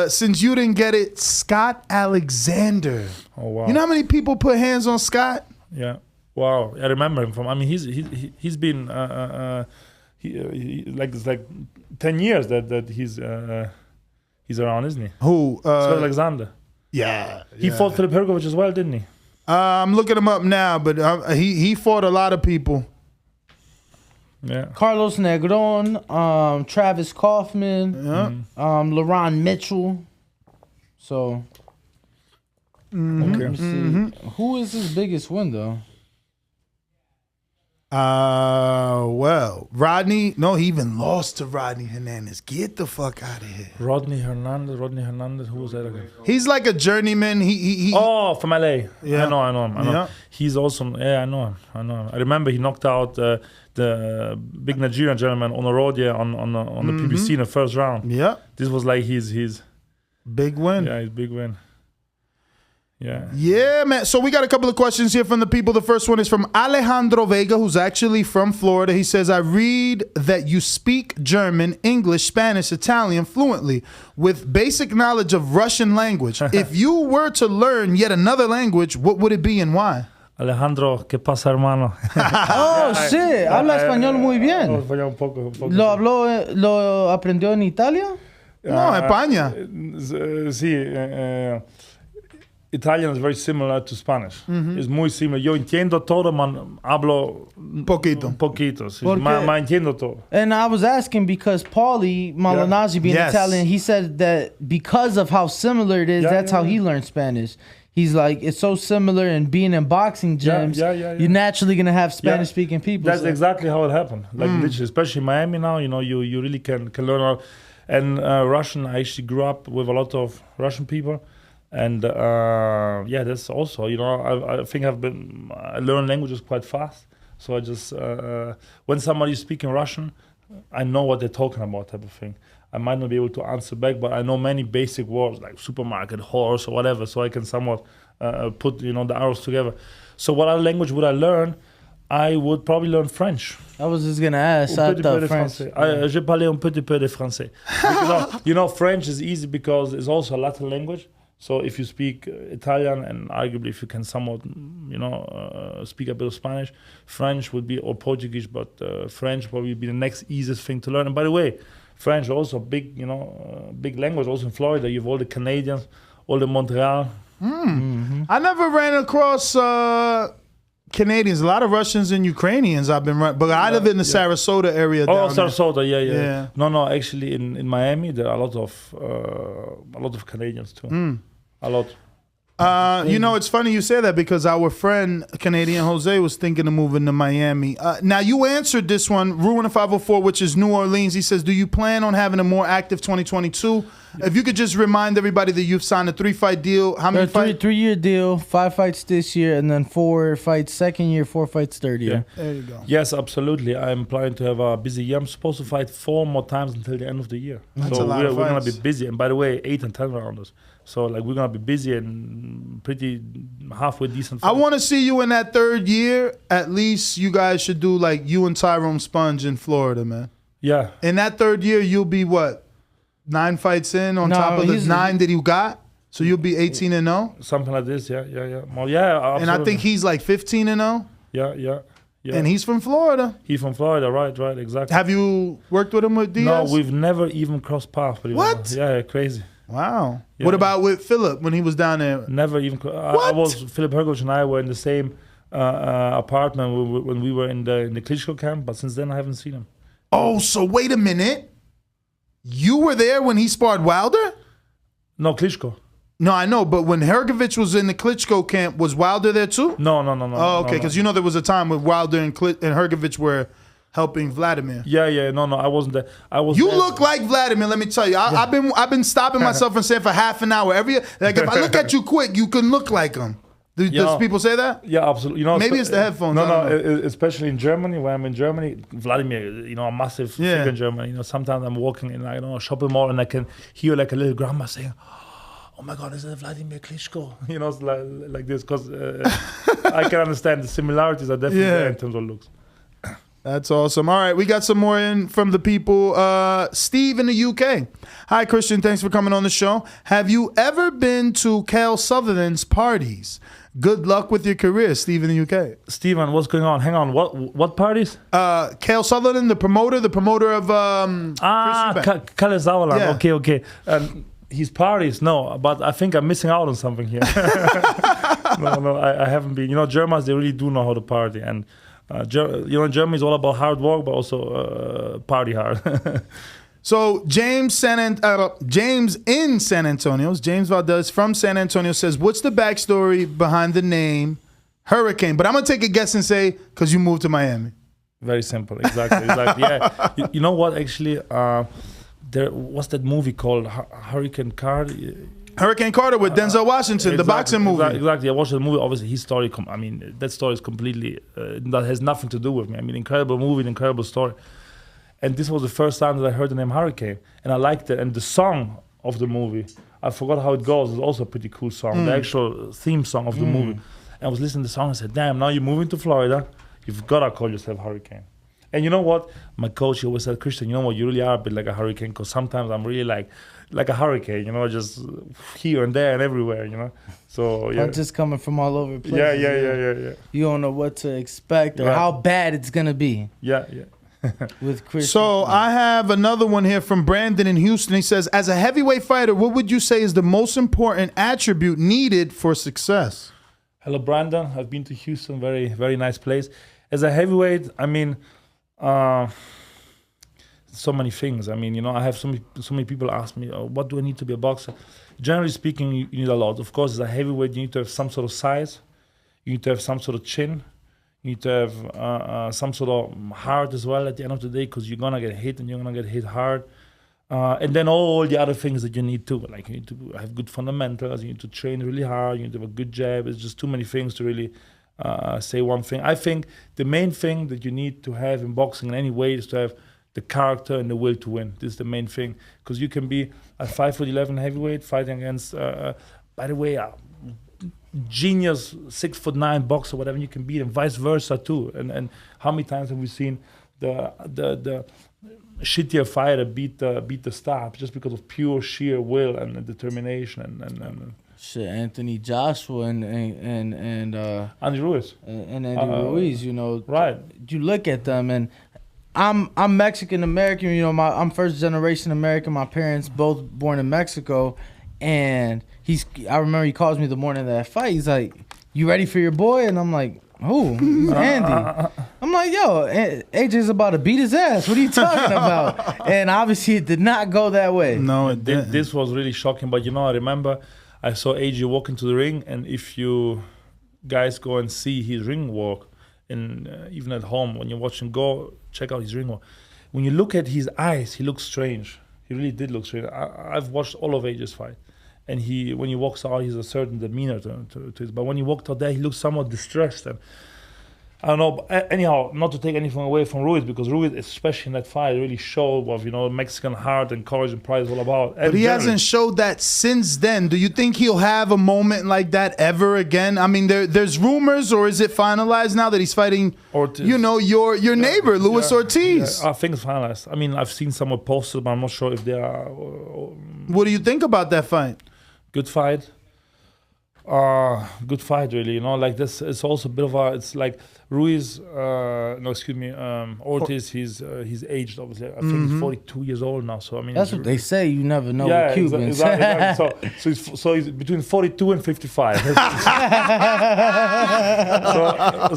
Since you didn't get it, Scott Alexander. Oh, wow. You know how many people put hands on Scott? Yeah. Wow. I remember him from, he's been, it's like 10 years that he's around, isn't he? Who? Scott Alexander. Yeah. He fought Filip Hrgović as well, didn't he? I'm looking him up now, but he fought a lot of people. Yeah. Carlos Negron, Travis Kaufman, LaRon Mitchell. So Okay. Let me see. Who is his biggest win though? Well, Rodney. No, he even lost to Rodney Hernandez. Get the fuck out of here. Rodney Hernandez. Who was that again? He's like a journeyman. He Oh, from LA. Yeah. I know him. Yeah. He's awesome. Yeah, I know him. I remember he knocked out the big Nigerian gentleman on the road, on the PBC in the first round. Yeah. This was like his Big win. his big win. Yeah. Yeah, man. So we got a couple of questions here from the people. The first one is from Alejandro Vega, who's actually from Florida. He says, I read that you speak German, English, Spanish, Italian fluently with basic knowledge of Russian language. If you were to learn yet another language, what would it be and why? Alejandro, ¿qué pasa, hermano? Oh, shit. Habla español muy bien. Un poco. ¿Lo aprendió en Italia? No, España. Sí. Italian is very similar to Spanish. Es muy similar. Yo entiendo todo, man. Hablo Poquito. poquito. Sí. Porque- Ma entiendo todo. And I was asking because Paulie Malignaggi being Yes. Italian, he said that because of how similar it is, Yeah, that's yeah, how he yeah. learned Spanish. He's like, it's so similar, and being in boxing gyms, Yeah. you're naturally gonna have Spanish-speaking people. That's so- exactly how it happened. Like literally, especially in Miami now, you really can learn all. And Russian, I actually grew up with a lot of Russian people. And that's also, I think I learn languages quite fast. So I just, when somebody's speaking Russian, I know what they're talking about, type of thing. I might not be able to answer back, but I know many basic words like supermarket, horse, or whatever, so I can somewhat put, the arrows together. So what other language would I learn? I would probably learn French. I was just gonna ask. I Un petit peu thought de French. français. Je parlais un petit peu de français. Because, French is easy because it's also a Latin language. So if you speak Italian and arguably if you can somewhat, speak a bit of Spanish, French would be, or Portuguese, but French probably be the next easiest thing to learn. And by the way, French also big, big language. Also in Florida, you have all the Canadians, all the Montreal. I never ran across Canadians. A lot of Russians and Ukrainians I've been running. But I live in the Sarasota area Oh, down there. Sarasota, Yeah. No, actually in Miami, there are a lot of Canadians too. A lot. It's funny you say that because our friend Canadian Jose was thinking of moving to Miami. Now you answered this one, Ruin 504, which is New Orleans. He says, do you plan on having a more active 2022? If you could just remind everybody that you've signed a 3-fight deal. How many fights? 3-year deal, 5 fights this year, and then 4 fights second year, 4 fights third year. There you go. Yes, absolutely. I'm planning to have a busy year. I'm supposed to fight 4 more times until the end of the year. That's so a lot we're of going to fights. be busy. And by the way, 8 and 10 rounders. So we're going to be busy and pretty halfway decent I fights. want to see you in that 3rd year. At least you guys should do like you and Tyrone Sponge in Florida, man. Yeah. In that 3rd year, you'll be what? 9 fights in on No, top of the he's- 9 that you got? So you'll be 18-0? Something like this. Yeah. Well, yeah, absolutely. And I think he's like 15-0? Yeah. And he's from Florida. He's from Florida, right, exactly. Have you worked with him with Diaz? No, we've never even crossed paths. What? Yeah, crazy. Wow. Yeah. What about with Philip when he was down there? Never even. Philip Hergovich and I were in the same apartment when we were in the Klitschko camp, but since then I haven't seen him. Oh, so wait a minute. You were there when he sparred Wilder? No, Klitschko. No, I know, but when Hergovich was in the Klitschko camp, was Wilder there too? No. Oh, okay, because there was a time when Wilder and Hergovich were helping Vladimir. Yeah. No, I wasn't there. I was. You there. look like Vladimir. Let me tell you, I've been stopping myself from saying for half an hour. If I look at you quick, you can look like him. Does people say that? Yeah, absolutely. Maybe it's the headphones. No, especially in Germany, when I'm in Germany, Vladimir, a massive figure in Germany. Sometimes I'm walking in, a shopping mall and I can hear like a little grandma saying, "Oh my God, is that Vladimir Klitschko?" It's like this because I can understand the similarities are definitely there in terms of looks. That's awesome. All right, we got some more in from the people. Steve in the UK. Hi, Christian. Thanks for coming on the show. Have you ever been to Cael Sutherland's parties? Good luck with your career, Steve in the UK. Steven, what's going on? Hang on. What parties? Cael Sutherland, the promoter of Kalle Sauerland. Yeah. Okay. His parties, no, but I think I'm missing out on something here. No, I haven't been. Germans, they really do know how to party. And, Germany is all about hard work, but also party hard. So James in San Antonio, James Valdez from San Antonio says, what's the backstory behind the name Hurricane? But I'm going to take a guess and say, because you moved to Miami. Very simple. Exactly. Yeah. You know what? Actually, there was that movie called Hurricane Carter. Hurricane Carter with Denzel Washington, the boxing movie. Exactly. I watched the movie. Obviously, his story. That story is completely that has nothing to do with me. I mean, incredible movie, incredible story. And this was the first time that I heard the name Hurricane, and I liked it. And the song of the movie, I forgot how it goes. It's also a pretty cool song. The actual theme song of the movie. And I was listening to the song and said, "Damn! Now you're moving to Florida. You've got to call yourself Hurricane." And you know what? My coach, he always said, "Christian, you know what? You really are a bit like a hurricane, because sometimes I'm really like a hurricane, you know, just here and there and everywhere, you know." So yeah, punches coming from all over the place. Yeah. You don't know what to expect or how bad it's gonna be. Yeah. With Christian. So I have another one here from Brandon in Houston. He says, as a heavyweight fighter, what would you say is the most important attribute needed for success? Hello, Brandon. I've been to Houston. Very, very nice place. As a heavyweight, I mean, so many things. I mean, you know, I have so many people ask me, what do I need to be a boxer? Generally speaking, you need a lot. Of course, as a heavyweight, you need to have some sort of size. You need to have some sort of chin. You need to have some sort of heart as well at the end of the day, because you're going to get hit and you're going to get hit hard. And then all the other things that you need to, like you need to have good fundamentals, you need to train really hard, you need to have a good jab. It's just too many things to really say one thing. I think the main thing that you need to have in boxing in any way is to have the character and the will to win. This is the main thing, because you can be a 5'11" heavyweight fighting against, by the way, genius 6'9" boxer, whatever, you can beat him, vice versa too. And how many times have we seen the shittier fighter beat the star just because of pure sheer will and determination and shit, Anthony Joshua and Andy Ruiz and Andy Ruiz, you know, right? You look at them, and I'm Mexican American, you know, I'm first generation American. My parents both born in Mexico, and I remember he calls me the morning of that fight. He's like, "You ready for your boy?" And I'm like, "Who?" Andy. I'm like, "Yo, AJ's about to beat his ass. What are you talking about?" And obviously it did not go that way. No, it didn't. This was really shocking. But you know, I remember I saw AJ walk into the ring, and if you guys go and see his ring walk, and even at home when you're watching, go check out his ring walk. When you look at his eyes, he looks strange. He really did look strange. I've watched all of AJ's fight. And when he walks out, he's a certain demeanor to it. But when he walked out there, he looked somewhat distressed. And I don't know. But anyhow, not to take anything away from Ruiz, because Ruiz, especially in that fight, really showed what, you know, Mexican heart and courage and pride is all about. But he hasn't showed that since then. Do you think he'll have a moment like that ever again? I mean, there's rumors, or is it finalized now that he's fighting, Ortiz, you know, your neighbor, Luis Ortiz? Yeah, I think it's finalized. I mean, I've seen some posted, but I'm not sure if they are. What do you think about that fight? Good fight. Good fight, really. You know, like this. It's also a bit of it's like Ruiz. Ortiz. He's aged, obviously. I think he's 42 years old now. So I mean, that's what they say. You never know with Cubans. Exactly. So he's between 42 and 55.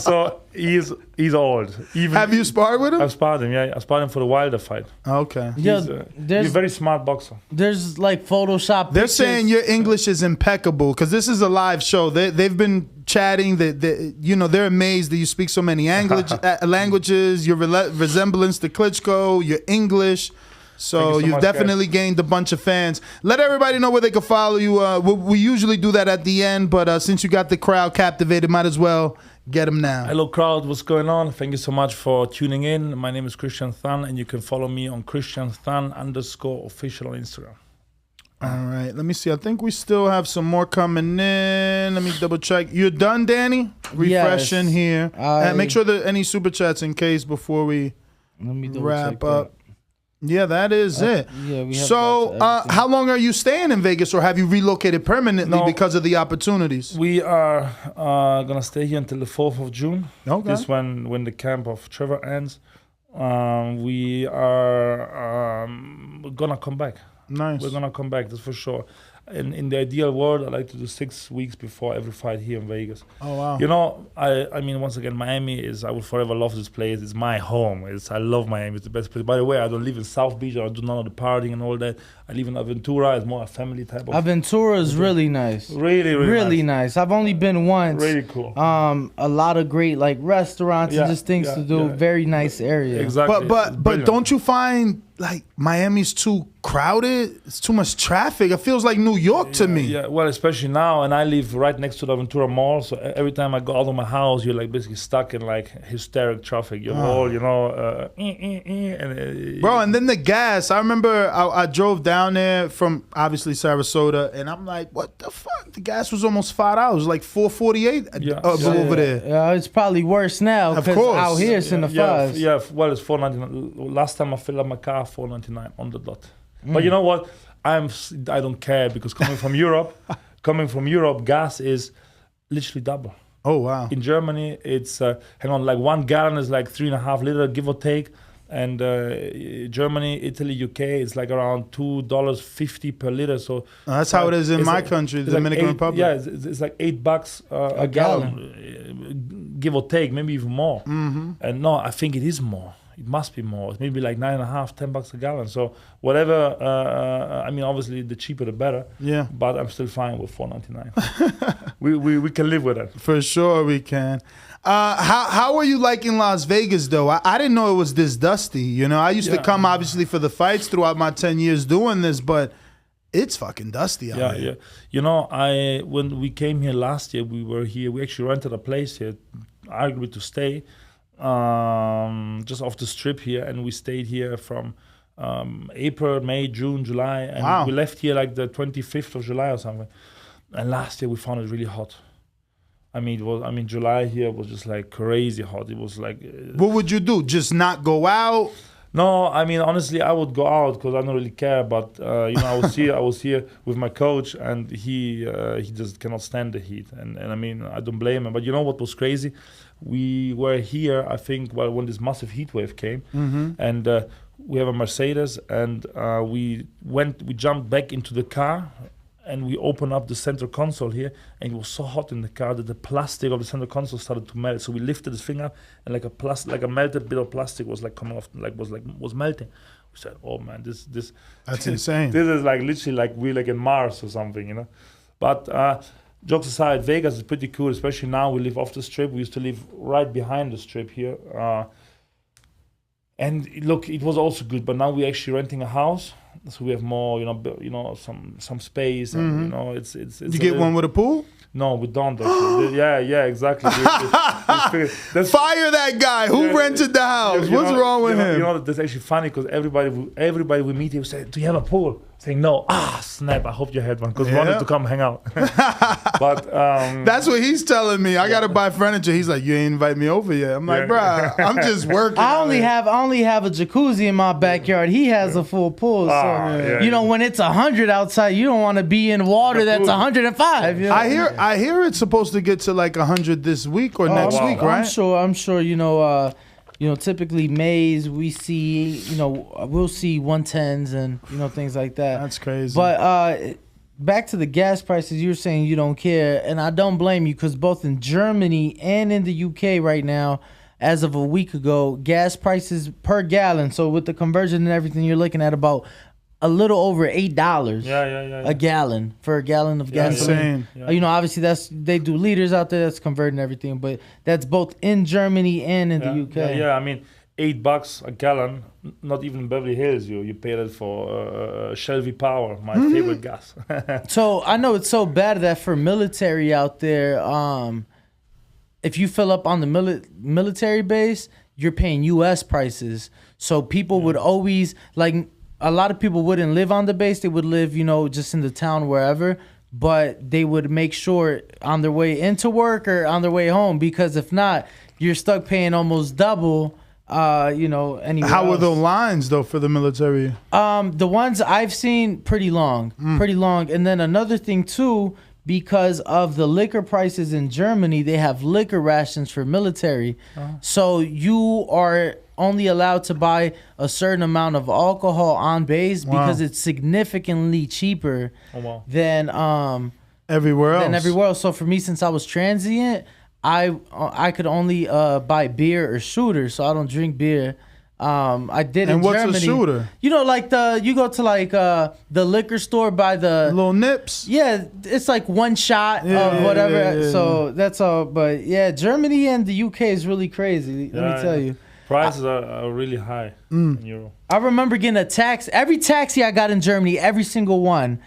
so he's old. Have you sparred with him? I've sparred him. Yeah, I sparred him for the Wilder fight. Okay. He's a very smart boxer. There's like Photoshop. They're saying your English is impeccable, because this is a live show. They've been chatting that you know, they're amazed that you speak so many languages. Your resemblance to Klitschko, your English. So you've definitely gained a bunch of fans. Let everybody know where they can follow you. We usually do that at the end, but since you got the crowd captivated, might as well get them now. Hello, crowd. What's going on? Thank you so much for tuning in. My name is Christian Thun, and you can follow me on ChristianThun_official on Instagram. All right. Let me see. I think we still have some more coming in. Let me double check. You're done, Danny? Refreshing here. And make sure that any super chats in case before we wrap up. Yeah, that is it. Yeah, we have so, how long are you staying in Vegas, or have you relocated permanently because of the opportunities? We are going to stay here until the 4th of June. Okay. This when the camp of Trevor ends. We are going to come back. Nice. We're going to come back, that's for sure. in the ideal world, I like to do 6 weeks before every fight here in Vegas. Oh wow. You know, I mean, once again, Miami I will forever love this place. It's my home. I love Miami. It's the best place. By the way, I don't live in South Beach. I don't do none of the partying and all that. I live in Aventura. It's more a family type of. Aventura is really nice. Really nice. I've only been once. Really cool. A lot of great like restaurants and just things to do. Very nice area. Exactly. But don't you find like Miami's too crowded? It's too much traffic. It feels like New York to me. Yeah, well, especially now, and I live right next to the Aventura Mall, so every time I go out of my house, you're like basically stuck in like hysteric traffic. You're all, you know, bro. And then the gas. I remember I drove down there from obviously Sarasota, and I'm like, what the fuck? The gas was almost $5, like $4.48 over there. It's probably worse now because out here it's in the fives. Yeah, well, it's $4.99. Last time I filled up my car, $4.99 on the dot. But you know what? I don't care because coming from Europe, gas is literally double. Oh wow! In Germany, it's like 1 gallon is like 3.5 liters, give or take. And Germany, Italy, UK, it's like around $2.50 per liter. So that's how it is in my country, the Dominican Republic. Yeah, it's like $8 a gallon, give or take, maybe even more. Mm-hmm. And no, I think it is more. It must be more. It's maybe like $9.5, $10 a gallon. So whatever. I mean, obviously, the cheaper the better. Yeah. But I'm still fine with $4.99. we can live with it. For sure, we can. How are you liking Las Vegas though? I didn't know it was this dusty. You know, I used to come obviously for the fights throughout my 10 years doing this, but it's fucking dusty out here. Yeah. You know, when we came here last year, we were here. We actually rented a place here. I agreed to stay. Just off the strip here, and we stayed here from April, May, June, July, and we left here like the 25th of July or something. And last year we found it really hot. I mean, July here was just like crazy hot. It was like. What would you do? Just not go out? No, I mean, honestly, I would go out because I don't really care. But you know, I was here with my coach, and he just cannot stand the heat. And I mean, I don't blame him. But you know what was crazy? We were here, I think, when this massive heat wave came, and we have a Mercedes, and we jumped back into the car, and we opened up the center console here, and it was so hot in the car that the plastic of the center console started to melt. So we lifted this thing up, and like a melted bit of plastic was like coming off, was melting. We said, "Oh man, this that's insane. This is like literally like we're like in Mars or something, you know." But jokes aside, Vegas is pretty cool, especially now we live off the strip. We used to live right behind the strip here. And look, it was also good, but now we're actually renting a house, so we have more, some space, and you know, it's. You get one with a pool? No, we don't. Actually. Yeah, exactly. Fire that guy. Who rented the house? What's wrong with him? You know, that's actually funny because everybody we meet, he would say, "Do you have a pool?" Saying no. Snap! I hope you had one because we wanted to come hang out. But that's what he's telling me. I gotta buy furniture. He's like, "You ain't invite me over yet." I'm like, "Bruh, I'm just working." I only have a jacuzzi in my backyard. He has a full pool. So you know, when it's 100 outside, you don't want to be in water that's 105. You know? I hear it's supposed to get to like 100 this week or next week, right? I'm sure. Typically Mays we see, we'll see 110s and things like that. That's crazy. But back to the gas prices, you were saying you don't care, and I don't blame you because both in Germany and in the UK right now, as of a week ago, gas prices per gallon. So with the conversion and everything, you're looking at about a little over $8 a gallon for a gallon of gasoline. Obviously they do liters out there, that's converting everything, but that's both in Germany and in the UK. I mean, $8 a gallon, not even in Beverly Hills. You pay that for Shelby Power, my favorite gas. So I know it's so bad that for military out there, if you fill up on the military base, you're paying U.S. prices. So people would always a lot of people wouldn't live on the base. They would live, just in the town, wherever. But they would make sure on their way into work or on their way home, because if not, you're stuck paying almost double, anywhere How else. are the lines, though, for the military? The ones I've seen, pretty long. And then another thing, too, because of the liquor prices in Germany. They have liquor rations for military. So you are only allowed to buy a certain amount of alcohol on base because it's significantly cheaper than everywhere else. So for me, since I was transient, I could only buy beer or shooter, so I don't drink beer. I did in Germany. And what's a shooter? You know, like you go to like the liquor store by the little nips. Yeah, it's like one shot of whatever. So that's all. But yeah, Germany and the UK is really crazy. Let me tell you. Prices are really high in Europe. I remember getting a tax. Every taxi I got in Germany, every single one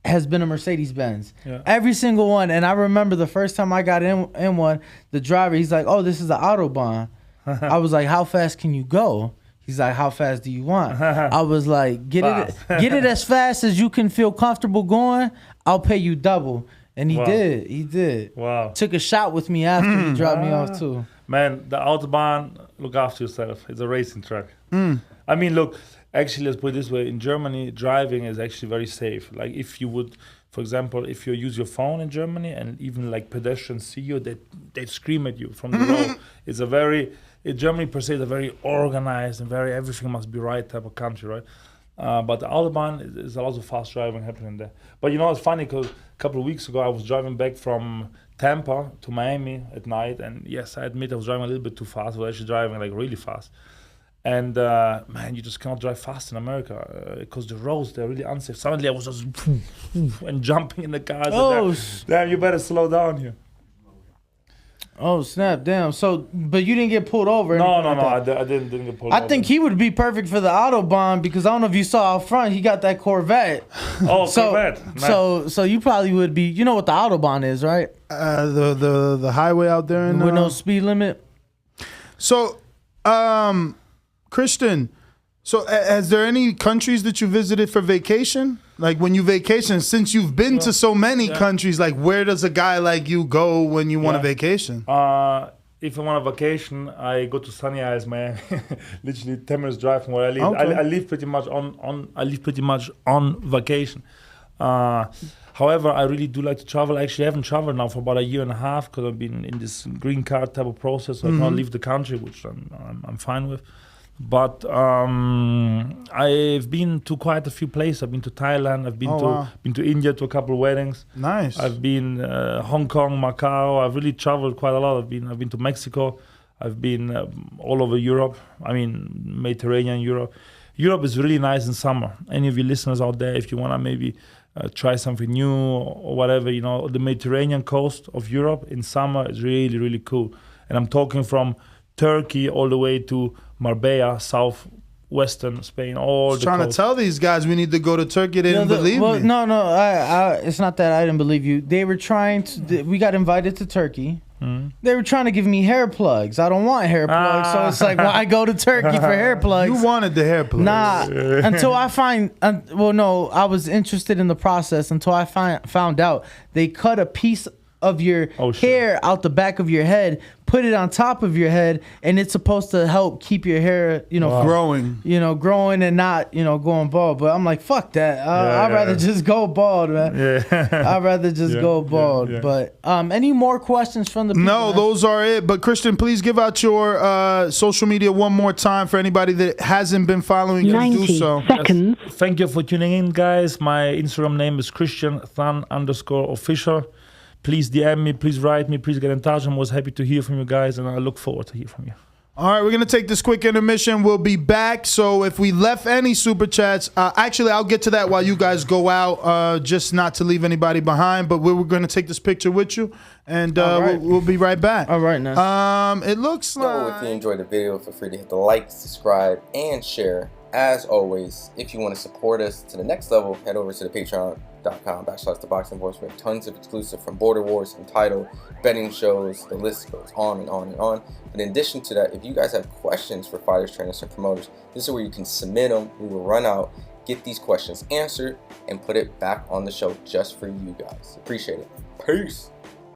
has been a Mercedes-Benz. Yeah. Every single one. And I remember the first time I got in one, the driver, he's like, oh, this is the Autobahn. I was like, how fast can you go? He's like, how fast do you want? I was like, get it as fast as you can feel comfortable going. I'll pay you double. And he did. He did. Wow. Took a shot with me after he dropped me off too. Man, the Autobahn, look after yourself. It's a racing track. I mean, look, actually, let's put it this way. In Germany, driving is actually very safe. Like if you would, for example, if you use your phone in Germany and even like pedestrians see you, they scream at you from the road. It's a very, Germany per se is a very organized and very everything must be right type of country, right? But the Autobahn is a lot of fast driving happening there. But you know, it's funny because a couple of weeks ago, I was driving back from Tampa to Miami at night. And yes, I admit I was driving a little bit too fast. I was actually driving like really fast. And man, you just cannot drive fast in America because the roads, they're really unsafe. Suddenly I was just and jumping in the cars. Oh, damn, you better slow down here. Oh, snap, damn. So, but you didn't get pulled over? No, I didn't get pulled over. I think he would be perfect for the Autobahn because I don't know if you saw out front, he got that Corvette. Oh, Corvette. So you probably would be, you know what the Autobahn is, right? The highway out there. With no speed limit. So, Christian, so is there any countries that you visited for vacation? Like when you vacation, since you've been to so many countries, like where does a guy like you go when you want a vacation? If I want a vacation, I go to Sunny Isles, Miami. Literally 10 minutes drive from where I live. Okay. I live pretty much on vacation. However, I really do like to travel. Actually, I haven't traveled now for about a year and a half because I've been in this green card type of process. So I can't leave the country, which I'm fine with. But I've been to quite a few places. I've been to Thailand. I've been to India to a couple of weddings. Nice. I've been Hong Kong, Macau. I've really traveled quite a lot. I've been to Mexico. I've been all over Europe. I mean, Mediterranean Europe. Europe is really nice in summer. Any of you listeners out there, if you want to maybe try something new or whatever, you know, the Mediterranean coast of Europe in summer is really, really cool. And I'm talking from Turkey all the way to Marbella, southwestern Spain, all the trying coast. To tell these guys we need to go to Turkey. They didn't believe me. No, it's not that I didn't believe you. They were trying to. We got invited to Turkey. They were trying to give me hair plugs. I don't want hair plugs, so it's like, why go to Turkey for hair plugs? You wanted the hair plugs. Nah, until I find. Well, no, I was interested in the process until I found out they cut a piece of your hair out the back of your head, put it on top of your head, and it's supposed to help keep your hair, growing. Growing and not, going bald. But I'm like, fuck that. I'd rather just go bald, man. Yeah. I'd rather just go bald. Yeah. But any more questions from the people? No, those are it. But Christian, please give out your social media one more time for anybody that hasn't been following you. 90 do so. seconds. Yes. Thank you for tuning in, guys. My Instagram name is Christian Thun_official. Please DM me, please write me, please get in touch. I'm always happy to hear from you guys, and I look forward to hear from you. All right, we're going to take this quick intermission. We'll be back. So if we left any super chats, actually, I'll get to that while you guys go out, just not to leave anybody behind. But we're going to take this picture with you, and we'll be right back. All right, now. It looks like... If you enjoyed the video, feel free to hit the like, subscribe, and share. As always, if you want to support us to the next level, head over to the patreon.com/ThaBoxingVoice. We have tons of exclusive from Border Wars, Untitled, betting shows, the list goes on and on and on. But in addition to that, if you guys have questions for fighters, trainers, and promoters, this is where you can submit them. We will run out, get these questions answered, and put it back on the show just for you guys. Appreciate it. Peace.